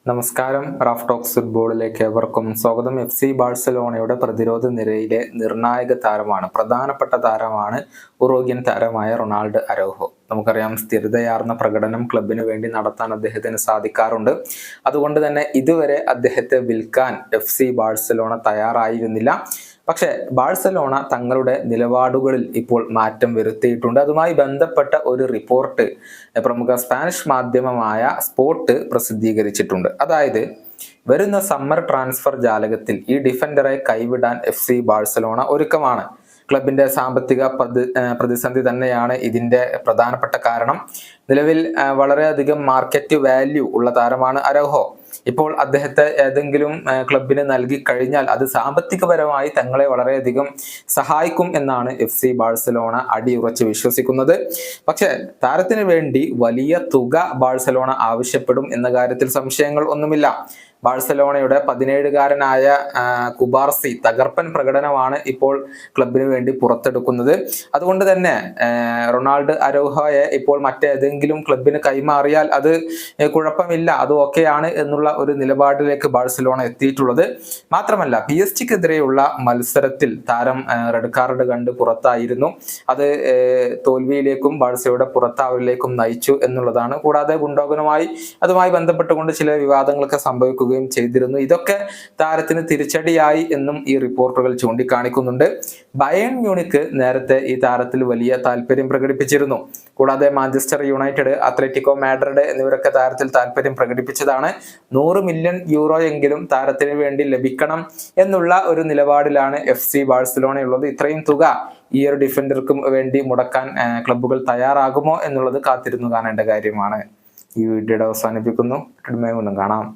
നമസ്കാരം. Raf talks ഫുട്ബോളിലേക്ക് ഏവർക്കും സ്വാഗതം. FC ബാഴ്സലോണയുടെ പ്രതിരോധ നിരയിലെ നിർണായക താരമാണ്, പ്രധാനപ്പെട്ട താരമാണ് ഉറുഗ്വൻ താരമായ റൊണാൾഡോ അരൗഹോ. നമുക്കറിയാം, സ്ഥിരതയാർന്ന പ്രകടനം ക്ലബിന് വേണ്ടി നടത്താൻ അദ്ദേഹത്തിന് സാധിക്കാറുണ്ട്. അതുകൊണ്ട് തന്നെ ഇതുവരെ അദ്ദേഹത്തെ വിൽക്കാൻ FC ബാഴ്സലോണ തയ്യാറായിരുന്നില്ല. പക്ഷേ ബാഴ്സലോണ തങ്ങളുടെ നിലപാടുകളിൽ ഇപ്പോൾ മാറ്റം വരുത്തിയിട്ടുണ്ട്. അതുമായി ബന്ധപ്പെട്ട ഒരു റിപ്പോർട്ട് പ്രമുഖ സ്പാനിഷ് മാധ്യമമായ സ്പോർട്ട് പ്രസിദ്ധീകരിച്ചിട്ടുണ്ട്. അതായത്, വരുന്ന സമ്മർ ട്രാൻസ്ഫർ ജാലകത്തിൽ ഈ ഡിഫൻഡറെ കൈവിടാൻ FC ബാഴ്സലോണ ഒരുക്കമാണ്. ക്ലബിന്റെ സാമ്പത്തിക പ്രതിസന്ധി തന്നെയാണ് ഇതിന്റെ പ്രധാനപ്പെട്ട കാരണം. നിലവിൽ വളരെയധികം മാർക്കറ്റ് വാല്യൂ ഉള്ള താരമാണ് അരൗഹോ. ഇപ്പോൾ അദ്ദേഹത്തെ ഏതെങ്കിലും ക്ലബിന് നൽകി കഴിഞ്ഞാൽ അത് സാമ്പത്തികപരമായി തങ്ങളെ വളരെയധികം സഹായിക്കും എന്നാണ് FC ബാഴ്സലോണ അടിയുറച്ച് വിശ്വസിക്കുന്നത്. പക്ഷേ താരത്തിന് വേണ്ടി വലിയ തുക ബാഴ്സലോണ ആവശ്യപ്പെടും എന്ന കാര്യത്തിൽ സംശയങ്ങൾ ഒന്നുമില്ല. ബാഴ്സലോണയുടെ 17-കാരനായ കുബാർസി തകർപ്പൻ പ്രകടനമാണ് ഇപ്പോൾ ക്ലബിന് വേണ്ടി പുറത്തെടുക്കുന്നത്. അതുകൊണ്ട് തന്നെ റൊണാൾഡോ അരൗഹോയെ ഇപ്പോൾ മറ്റേതെങ്കിലും ക്ലബിന് കൈമാറിയാൽ അത് കുഴപ്പമില്ല, അത് ഓക്കെയാണ് എന്നുള്ള ഒരു നിലപാടിലേക്ക് ബാഴ്സലോണ എത്തിയിട്ടുള്ളത്. മാത്രമല്ല, PSG-ക്കെതിരെയുള്ള മത്സരത്തിൽ താരം റെഡ് കാർഡ് കണ്ട് പുറത്തായിരുന്നു. അത് തോൽവിയിലേക്കും ബാഴ്സയുടെ പുറത്താവലിലേക്കും നയിച്ചു എന്നുള്ളതാണ്. കൂടാതെ അതുമായി ബന്ധപ്പെട്ടുകൊണ്ട് ചില വിവാദങ്ങളൊക്കെ സംഭവിക്കുകയും ചെയ്തിരുന്നു. ഇതൊക്കെ താരത്തിന് തിരിച്ചടിയായി എന്നും ഈ റിപ്പോർട്ടുകൾ ചൂണ്ടിക്കാണിക്കുന്നുണ്ട്. ബയേൺ മ്യൂണിക്ക് നേരത്തെ ഈ താരത്തിൽ വലിയ താല്പര്യം പ്രകടിപ്പിച്ചിരുന്നു. കൂടാതെ മാഞ്ചസ്റ്റർ യുണൈറ്റഡ്, അത്ലറ്റിക്കോ മാഡ്രിഡ് എന്നിവരൊക്കെ താരത്തിൽ താല്പര്യം പ്രകടിപ്പിച്ചതാണ്. 100 മില്യൺ യൂറോ എങ്കിലും താരത്തിന് വേണ്ടി ലഭിക്കണം എന്നുള്ള ഒരു നിലപാടിലാണ് FC ബാഴ്സലോണ ഉള്ളത്. ഇത്രയും തുക ഈ ഒരു ഡിഫൻഡർക്കും വേണ്ടി മുടക്കാൻ ക്ലബ്ബുകൾ തയ്യാറാകുമോ എന്നുള്ളത് കാത്തിരുന്നു കാണേണ്ട കാര്യമാണ്. ഈ വീഡിയോയുടെ അവസാനിപ്പിക്കുന്നു. കാണാം.